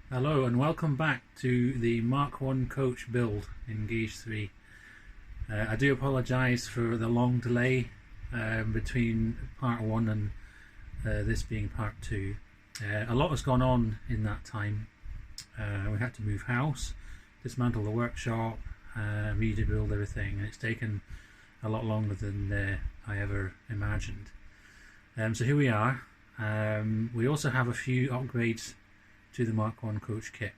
Hello and welcome back to the Mark 1 coach build in Gauge 3. I do apologise for the long delay between part 1 and this being part 2. A lot has gone on in that time. We had to move house, dismantle the workshop, rebuild everything, and it's taken a lot longer than I ever imagined. So here we are. We also have a few upgrades to the Mark 1 coach kit.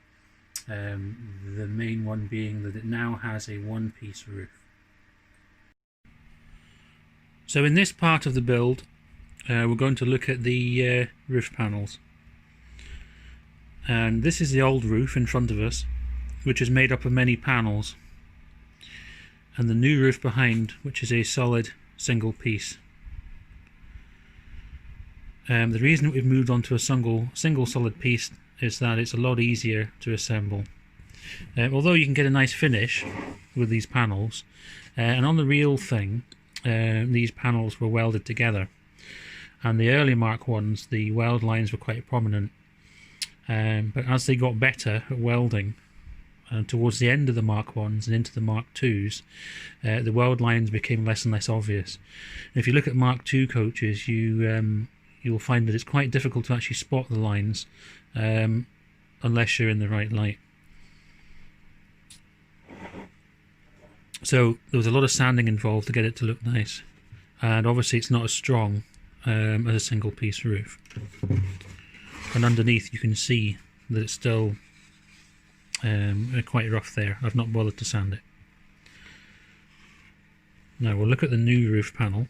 The main one being that it now has a one-piece roof. So in this part of the build, we're going to look at the roof panels. And this is the old roof in front of us, which is made up of many panels. And the new roof behind, which is a solid single piece. The reason we've moved on to a single solid piece is that it's a lot easier to assemble. Although you can get a nice finish with these panels, and on the real thing, these panels were welded together. And the early Mark 1s, the weld lines were quite prominent. But as they got better at welding, towards the end of the Mark 1s and into the Mark 2s, the weld lines became less and less obvious. And if you look at Mark 2 coaches, you'll find that it's quite difficult to actually spot the lines unless you're in the right light. So there was a lot of sanding involved to get it to look nice, and obviously it's not as strong as a single piece roof. And underneath you can see that it's still quite rough there. I've not bothered to sand it. Now we'll look at the new roof panel.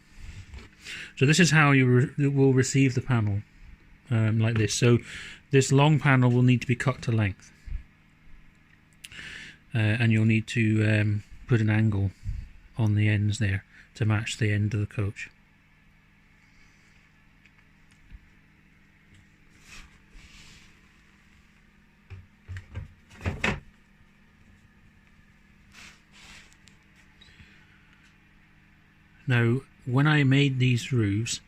So this is how you will receive the panel, like this. So this long panel will need to be cut to length, and you'll need to put an angle on the ends there to match the end of the coach. Now, when I made these roofs,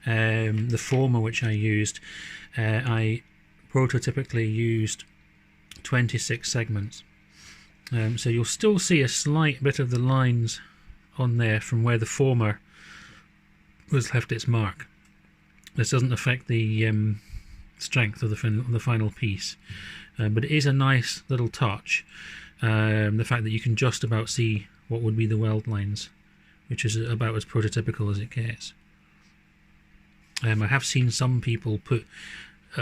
the former which I used, I prototypically used 26 segments. So you'll still see a slight bit of the lines on there from where the former was left its mark. This doesn't affect the strength of the final piece, but it is a nice little touch, the fact that you can just about see what would be the weld lines, which is about as prototypical as it gets. I have seen some people put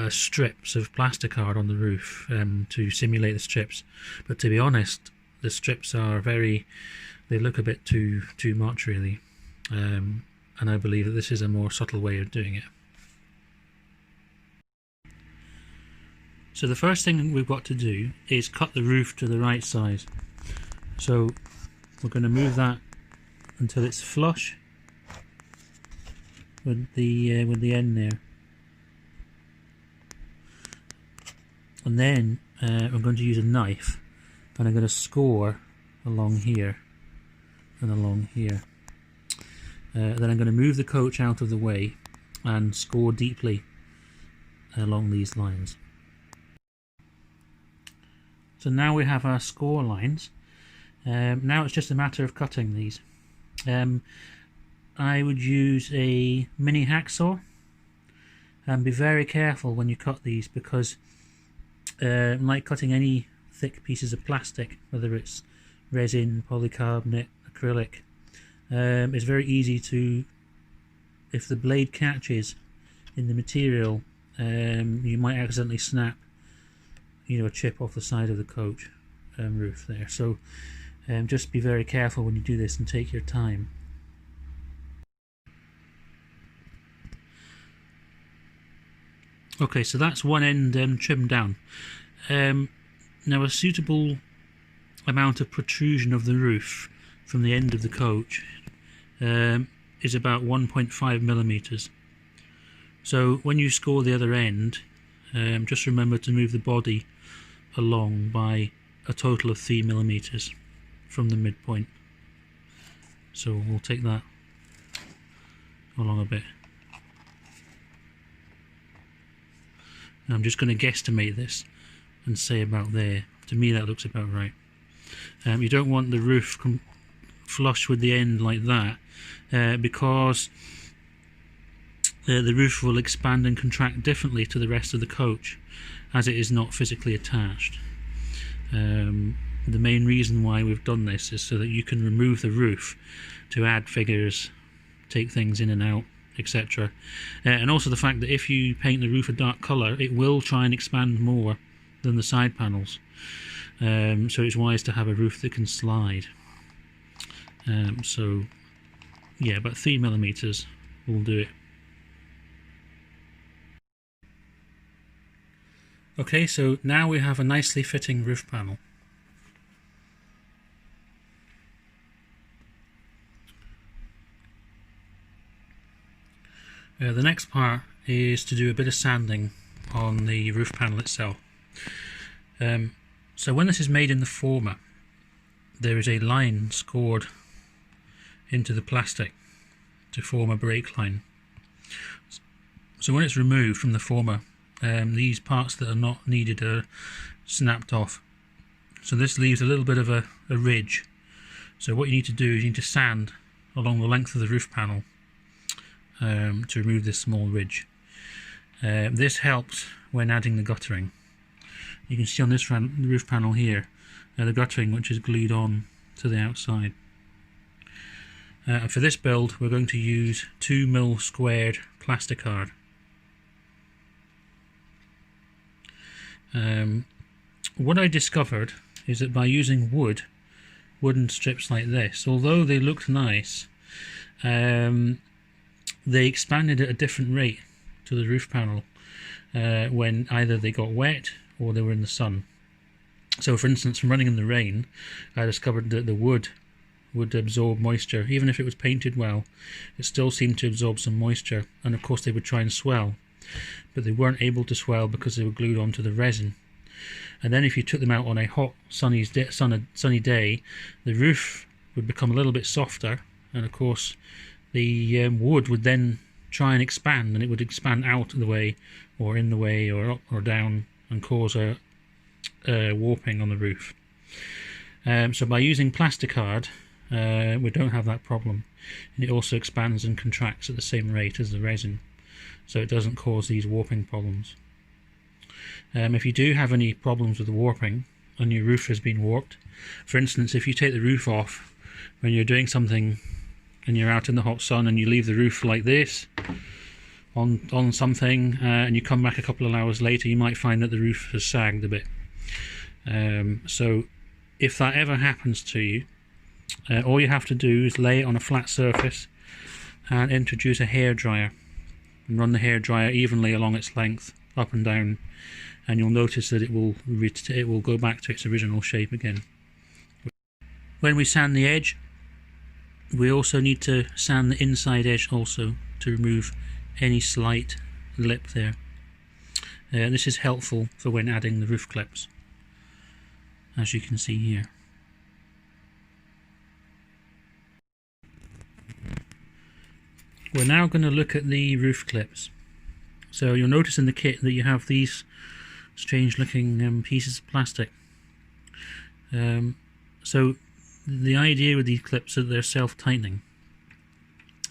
strips of plasticard on the roof to simulate the strips, but to be honest, the strips are they look a bit too much really, and I believe that this is a more subtle way of doing it. So the first thing we've got to do is cut the roof to the right size. So we're going to move that until it's flush with the end there, and then I'm going to use a knife and I'm going to score along here and along here. Then I'm going to move the coach out of the way and score deeply along these lines. So now we have our score lines. Now it's just a matter of cutting these. I would use a mini hacksaw, and be very careful when you cut these, because like cutting any thick pieces of plastic, whether it's resin, polycarbonate, acrylic, it's very easy to, if the blade catches in the material, you might accidentally snap a chip off the side of the coach roof there. So just be very careful when you do this and take your time. Okay, so that's one end trimmed down. Now a suitable amount of protrusion of the roof from the end of the coach is about 1.5 millimeters. So when you score the other end, just remember to move the body along by a total of 3 millimeters from the midpoint. So we'll take that along a bit. I'm just going to guesstimate this and say about there. To me that looks about right. You don't want the roof flush with the end like that, because the roof will expand and contract differently to the rest of the coach as it is not physically attached. The main reason why we've done this is so that you can remove the roof to add figures, take things in and out, etc. And also the fact that if you paint the roof a dark colour, it will try and expand more than the side panels. So it's wise to have a roof that can slide. So yeah, about 3mm will do it. Okay, so now we have a nicely fitting roof panel. The next part is to do a bit of sanding on the roof panel itself. So when this is made in the former, there is a line scored into the plastic to form a break line. So when it's removed from the former, these parts that are not needed are snapped off. So this leaves a little bit of a ridge. So what you need to do is you need to sand along the length of the roof panel to remove this small ridge. This helps when adding the guttering. You can see on this roof panel here the guttering which is glued on to the outside. And for this build we're going to use 2mm squared plasticard. What I discovered is that by using wooden strips like this, although they looked nice, they expanded at a different rate to the roof panel when either they got wet or they were in the sun. So for instance, from running in the rain, I discovered that the wood would absorb moisture. Even if it was painted well, it still seemed to absorb some moisture, and of course they would try and swell, but they weren't able to swell because they were glued onto the resin. And then if you took them out on a hot sunny day, the roof would become a little bit softer, and of course the wood would then try and expand, and it would expand out of the way or in the way or up or down and cause a warping on the roof. So by using plasticard we don't have that problem, and it also expands and contracts at the same rate as the resin, so it doesn't cause these warping problems. If you do have any problems with the warping and your roof has been warped, for instance if you take the roof off when you're doing something and you're out in the hot sun and you leave the roof like this on something and you come back a couple of hours later, you might find that the roof has sagged a bit. So if that ever happens to you, all you have to do is lay it on a flat surface and introduce a hairdryer and run the hairdryer evenly along its length up and down, and you'll notice that it will go back to its original shape again. When we sand the edge, we also need to sand the inside edge also to remove any slight lip there. This is helpful for when adding the roof clips, as you can see here. We're now going to look at the roof clips. So you'll notice in the kit that you have these strange looking pieces of plastic. So the idea with these clips is that they're self-tightening.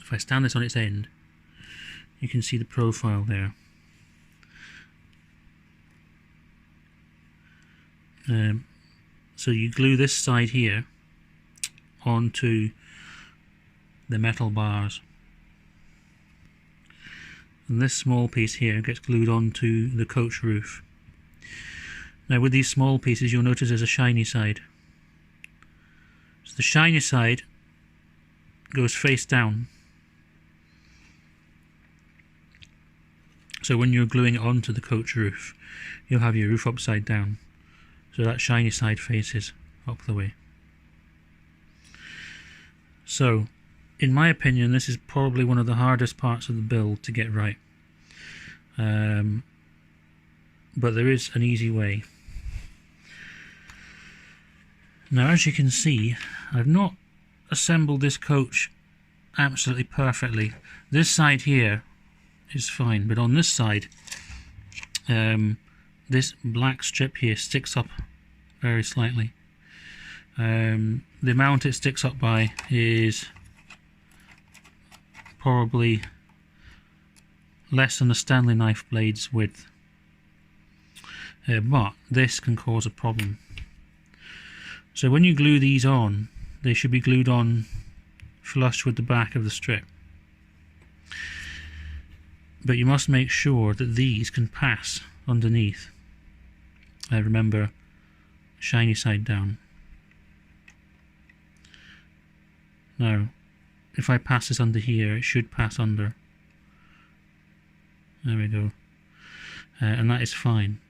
If I stand this on its end, you can see the profile there. So you glue this side here onto the metal bars, and this small piece here gets glued onto the coach roof. Now with these small pieces you'll notice there's a shiny side. So the shiny side goes face down. So when you're gluing it onto the coach roof, you'll have your roof upside down. So that shiny side faces up the way. So, in my opinion, this is probably one of the hardest parts of the build to get right. But there is an easy way. Now, as you can see, I've not assembled this coach absolutely perfectly. This side here is fine, but on this side, this black strip here sticks up very slightly. The amount it sticks up by is probably less than a Stanley knife blade's width, but this can cause a problem. So when you glue these on, they should be glued on flush with the back of the strip, but you must make sure that these can pass underneath. Remember, shiny side down. Now, if I pass this under here, it should pass under. There we go. And that is fine.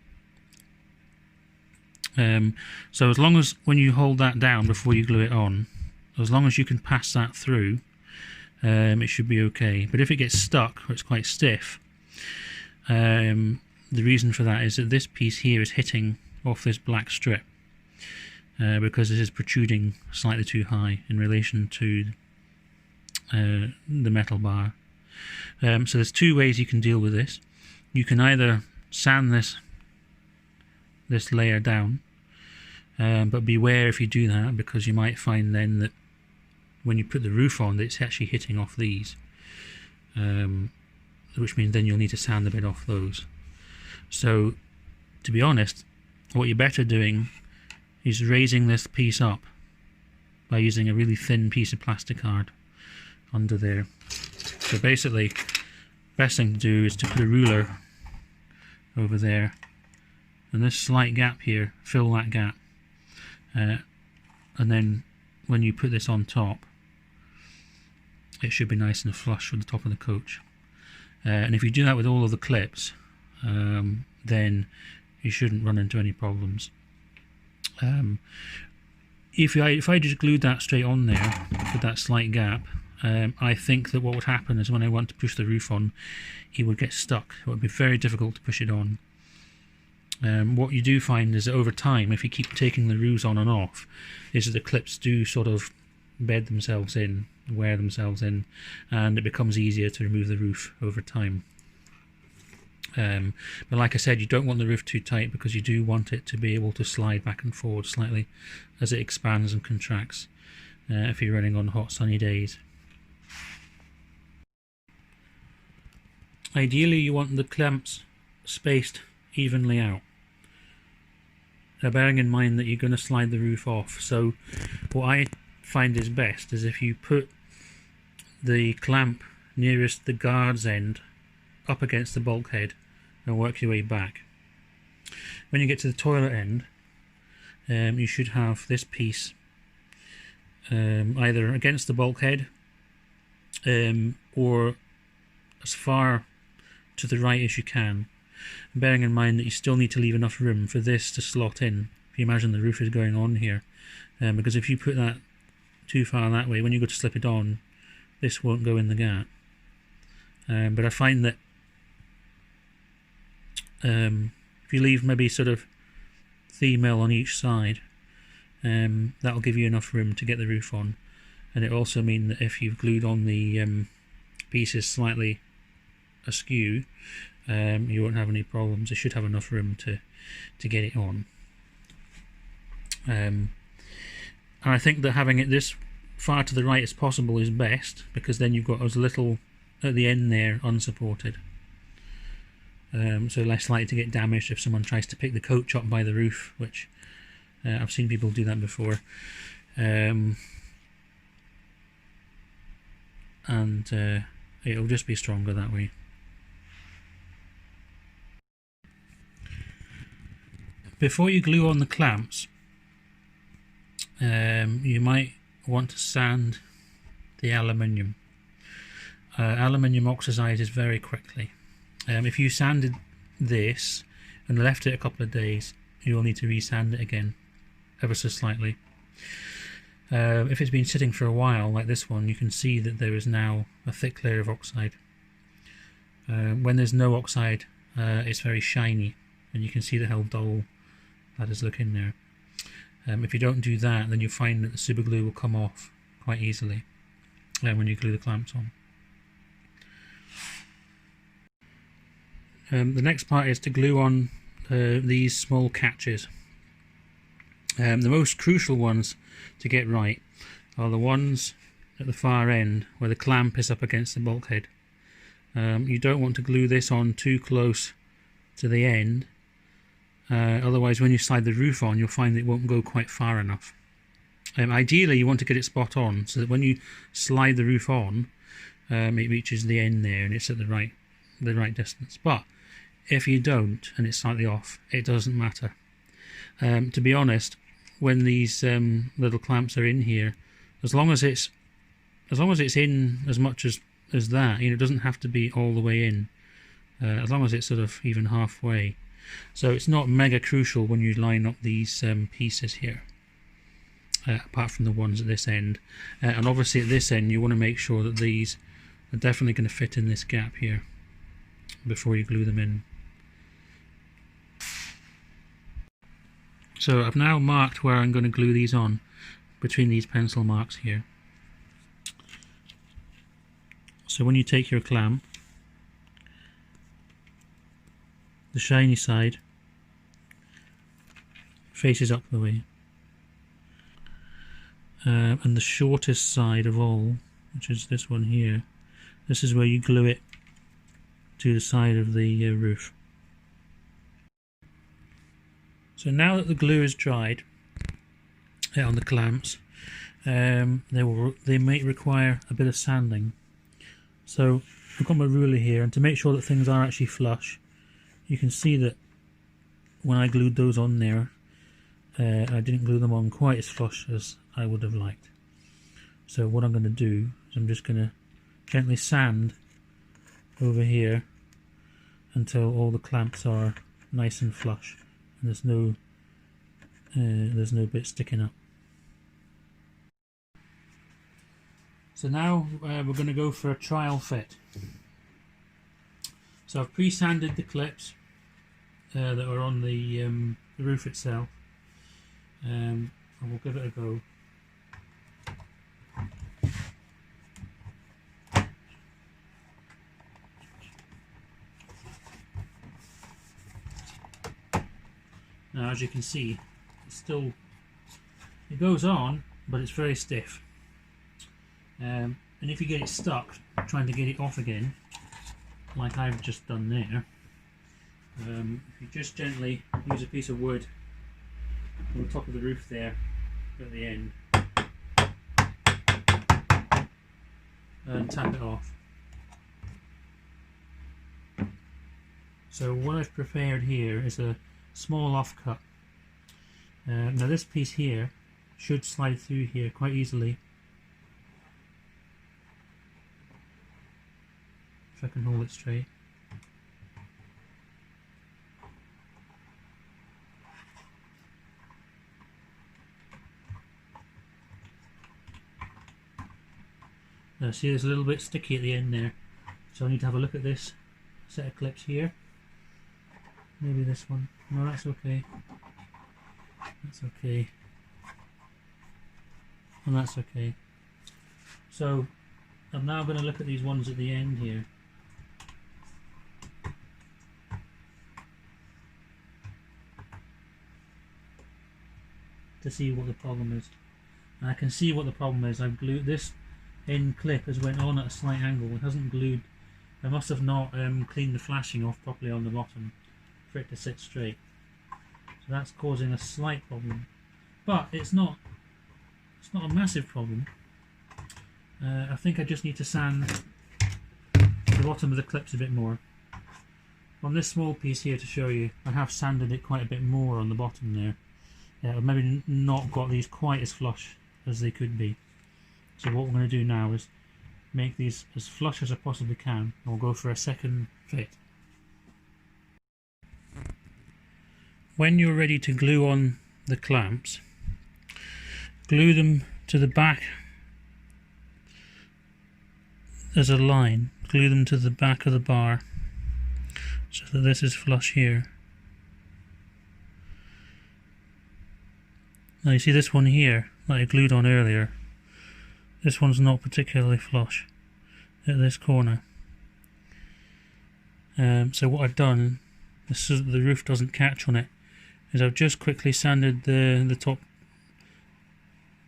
So as long as, when you hold that down before you glue it on, as long as you can pass that through, it should be okay. But if it gets stuck, or it's quite stiff, the reason for that is that this piece here is hitting off this black strip. Because this is protruding slightly too high in relation to the metal bar. So there's two ways you can deal with this. You can either sand this layer down, but beware if you do that, because you might find then that when you put the roof on, that it's actually hitting off these, which means then you'll need to sand a bit off those. So to be honest, what you're better doing is raising this piece up by using a really thin piece of plastic card under there. So basically, best thing to do is to put a ruler over there, and this slight gap here, fill that gap, and then when you put this on top, it should be nice and flush with the top of the coach. And if you do that with all of the clips, then you shouldn't run into any problems. If I just glued that straight on there with that slight gap, I think that what would happen is when I want to push the roof on, it would get stuck. It would be very difficult to push it on. What you do find is that over time, if you keep taking the roofs on and off, is that the clips do sort of bed themselves in, wear themselves in, and it becomes easier to remove the roof over time. But like I said, you don't want the roof too tight, because you do want it to be able to slide back and forward slightly as it expands and contracts if you're running on hot sunny days. Ideally you want the clamps spaced evenly out, bearing in mind that you're going to slide the roof off. So what I find is best is if you put the clamp nearest the guard's end up against the bulkhead and work your way back. When you get to the toilet end, you should have this piece either against the bulkhead or as far to the right as you can, bearing in mind that you still need to leave enough room for this to slot in. If you imagine the roof is going on here, because if you put that too far that way, when you go to slip it on, this won't go in the gap. But I find that if you leave maybe sort of 3 mil on each side, that'll give you enough room to get the roof on. And it also means that if you've glued on the pieces slightly askew, you won't have any problems. It should have enough room to get it on. And I think that having it this far to the right as possible is best, because then you've got as little at the end there unsupported. So less likely to get damaged if someone tries to pick the coach up by the roof, which I've seen people do that before. And it'll just be stronger that way. Before you glue on the clamps, you might want to sand the aluminium. Aluminium oxidizes very quickly. If you sanded this and left it a couple of days, you'll need to resand it again, ever so slightly. If it's been sitting for a while, like this one, you can see that there is now a thick layer of oxide. When there's no oxide, it's very shiny, and you can see how dull that is looking there. If you don't do that, then you'll find that the super glue will come off quite easily when you glue the clamps on. The next part is to glue on the these small catches. The most crucial ones to get right are the ones at the far end where the clamp is up against the bulkhead. You don't want to glue this on too close to the end, otherwise when you slide the roof on you'll find it won't go quite far enough. Ideally you want to get it spot on so that when you slide the roof on it reaches the end there and it's at the right distance. But if you don't and it's slightly off, it doesn't matter. To be honest, when these little clamps are in here, as long as it's in as much as that, it doesn't have to be all the way in, as long as it's sort of even halfway. So it's not mega crucial when you line up these pieces here, apart from the ones at this end. And obviously at this end you want to make sure that these are definitely going to fit in this gap here before you glue them in. So I've now marked where I'm going to glue these on between these pencil marks here. So when you take your clamp, the shiny side faces up the way, and the shortest side of all, which is this one here, this is where you glue it to the side of the roof. So now that the glue is dried on the clamps, they may require a bit of sanding. So I've got my ruler here, and to make sure that things are actually flush, you can see that when I glued those on there, I didn't glue them on quite as flush as I would have liked. So what I'm going to do is I'm just going to gently sand over here until all the clamps are nice and flush and there's no bit sticking up. So now we're going to go for a trial fit. So I've pre-sanded the clips that are on the roof itself, and we'll give it a go. Now as you can see, it goes on, but it's very stiff. And if you get it stuck trying to get it off again, like I've just done there, if you just gently use a piece of wood on the top of the roof there at the end and tap it off. So what I've prepared here is a small offcut. Now this piece here should slide through here quite easily if I can hold it straight. See, there's a little bit sticky at the end there, so I need to have a look at this set of clips here. Maybe this one. No, that's okay. That's okay. And that's okay. So I'm now going to look at these ones at the end here. To see what the problem is. And I can see what the problem is. I've glued this end clip has went on at a slight angle. It hasn't glued. I must have not cleaned the flashing off properly on the bottom for it to sit straight. So that's causing a slight problem. But it's not a massive problem. I think I just need to sand the bottom of the clips a bit more. On this small piece here to show you, I have sanded it quite a bit more on the bottom there. I've maybe not got these quite as flush as they could be. So what we're going to do now is make these as flush as I possibly can, and we'll go for a second fit. When you're ready to glue on the clamps, glue them to the back as a line. Glue them to the back of the bar so that this is flush here. Now you see this one here that I glued on earlier, this one's not particularly flush at this corner. So what I've done so that the roof doesn't catch on it, is I've just quickly sanded the top,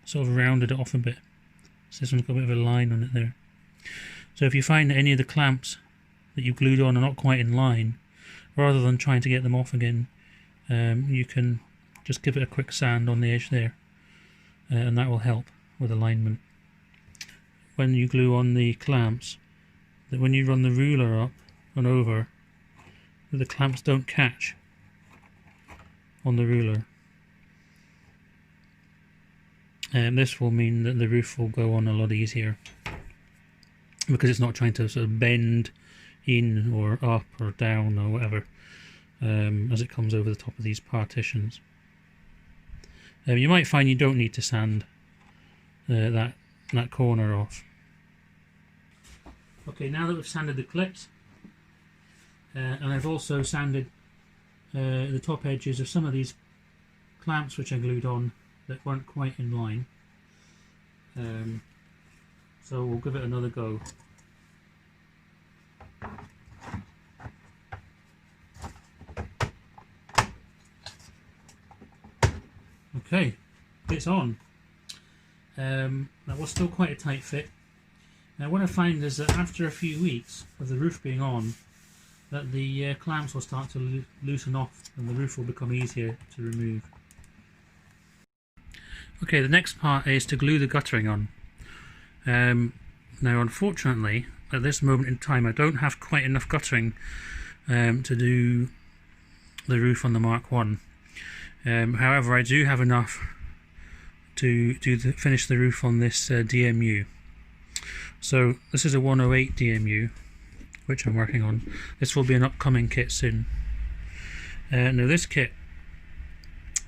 sort of rounded it off a bit. So this one's got a bit of a line on it there. So if you find that any of the clamps that you glued on are not quite in line, rather than trying to get them off again, you can just give it a quick sand on the edge there, and that will help with alignment. When you glue on the clamps, that when you run the ruler up and over, the clamps don't catch on the ruler. And this will mean that the roof will go on a lot easier, because it's not trying to sort of bend in or up or down or whatever as it comes over the top of these partitions. You might find you don't need to sand that corner off. Okay, now that we've sanded the clips, and I've also sanded the top edges of some of these clamps which I glued on that weren't quite in line, so we'll give it another go. Okay, it's on. That was still quite a tight fit. Now what I find is that after a few weeks of the roof being on, that the clamps will start to loosen off and the roof will become easier to remove. Okay, the next part is to glue the guttering on. Now unfortunately, at this moment in time, I don't have quite enough guttering to do the roof on the Mark 1. However, I do have enough to finish the roof on this DMU. So this is a 108 DMU, which I'm working on. This will be an upcoming kit soon. Now this kit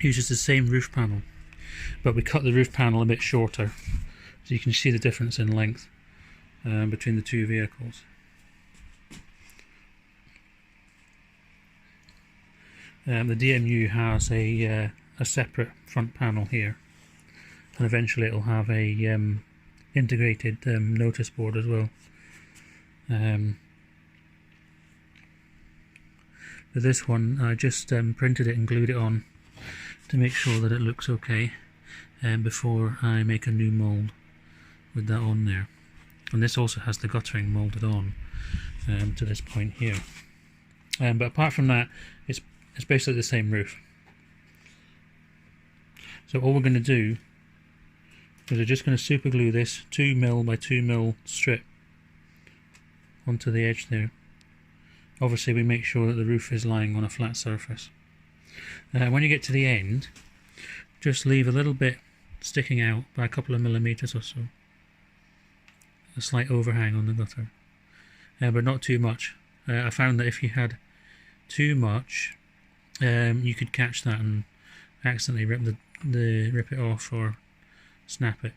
uses the same roof panel, but we cut the roof panel a bit shorter, so you can see the difference in length between the two vehicles. The DMU has a separate front panel here, and eventually it will have a integrated notice board as well. For this one, I just printed it and glued it on to make sure that it looks okay before I make a new mould with that on there. And this also has the guttering moulded on to this point here. But apart from that, it's basically the same roof. So all we're going to do is we're just going to super glue this 2mm by 2mm strip onto the edge there. Obviously we make sure that the roof is lying on a flat surface. When you get to the end, just leave a little bit sticking out by a couple of millimeters or so. A slight overhang on the gutter, but not too much. I found that if you had too much, you could catch that and accidentally rip it off or snap it.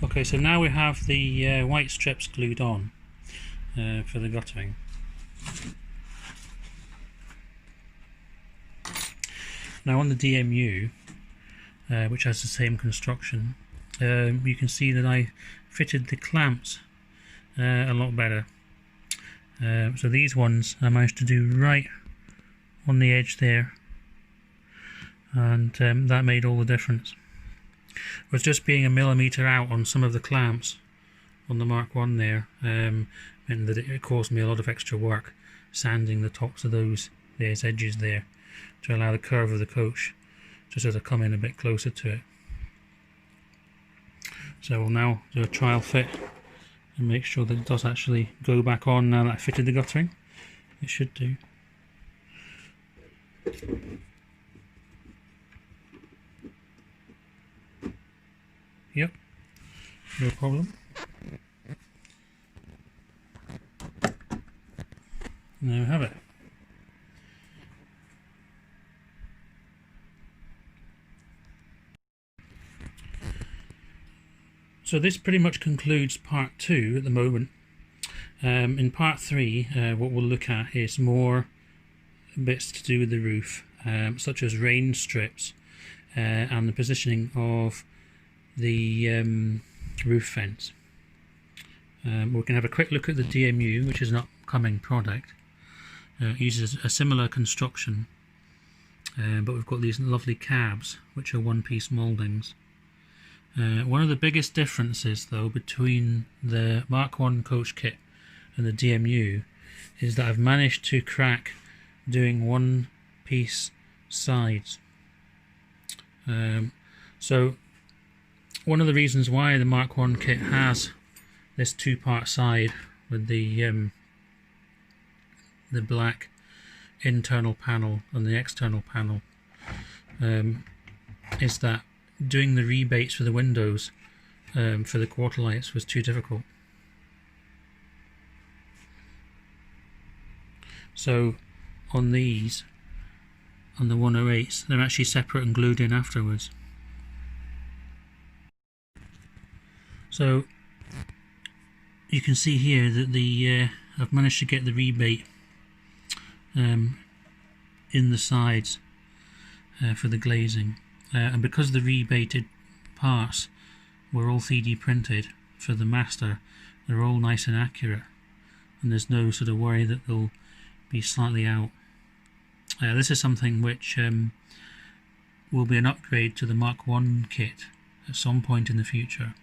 Okay, so now we have the white strips glued on for the guttering. Now on the DMU, which has the same construction, you can see that I fitted the clamps a lot better. So these ones I managed to do right on the edge there, and that made all the difference. It was just being a millimetre out on some of the clamps on the Mark 1 there, meant that it caused me a lot of extra work sanding the tops of those edges there to allow the curve of the coach to sort of come in a bit closer to it. So we'll now do a trial fit and make sure that it does actually go back on now that I fitted the guttering. It should do. Yep, no problem. There we have it. So this pretty much concludes part 2 at the moment. In part 3, what we'll look at is more bits to do with the roof, such as rain strips and the positioning of the roof fence. We can have a quick look at the DMU, which is an upcoming product, It uses a similar construction, but we've got these lovely cabs, which are one-piece mouldings. One of the biggest differences, though, between the Mark I coach kit and the DMU is that I've managed to crack doing one-piece sides. So one of the reasons why the Mark I kit has this two-part side with the black internal panel and the external panel is that doing the rebates for the windows for the quarter lights was too difficult. So on these, on the 108s, they're actually separate and glued in afterwards. So you can see here that I've managed to get the rebate in the sides for the glazing, and because the rebated parts were all 3D printed for the master, they're all nice and accurate, and there's no sort of worry that they'll be slightly out. This is something which will be an upgrade to the Mark I kit at some point in the future.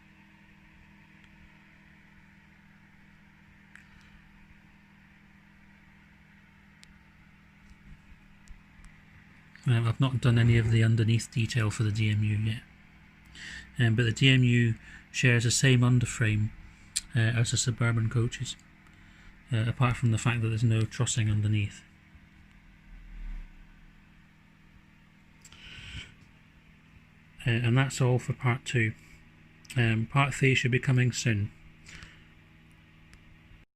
I've not done any of the underneath detail for the DMU yet, but the DMU shares the same underframe as the Suburban coaches, apart from the fact that there's no trussing underneath. And that's all for part 2. Part 3 should be coming soon.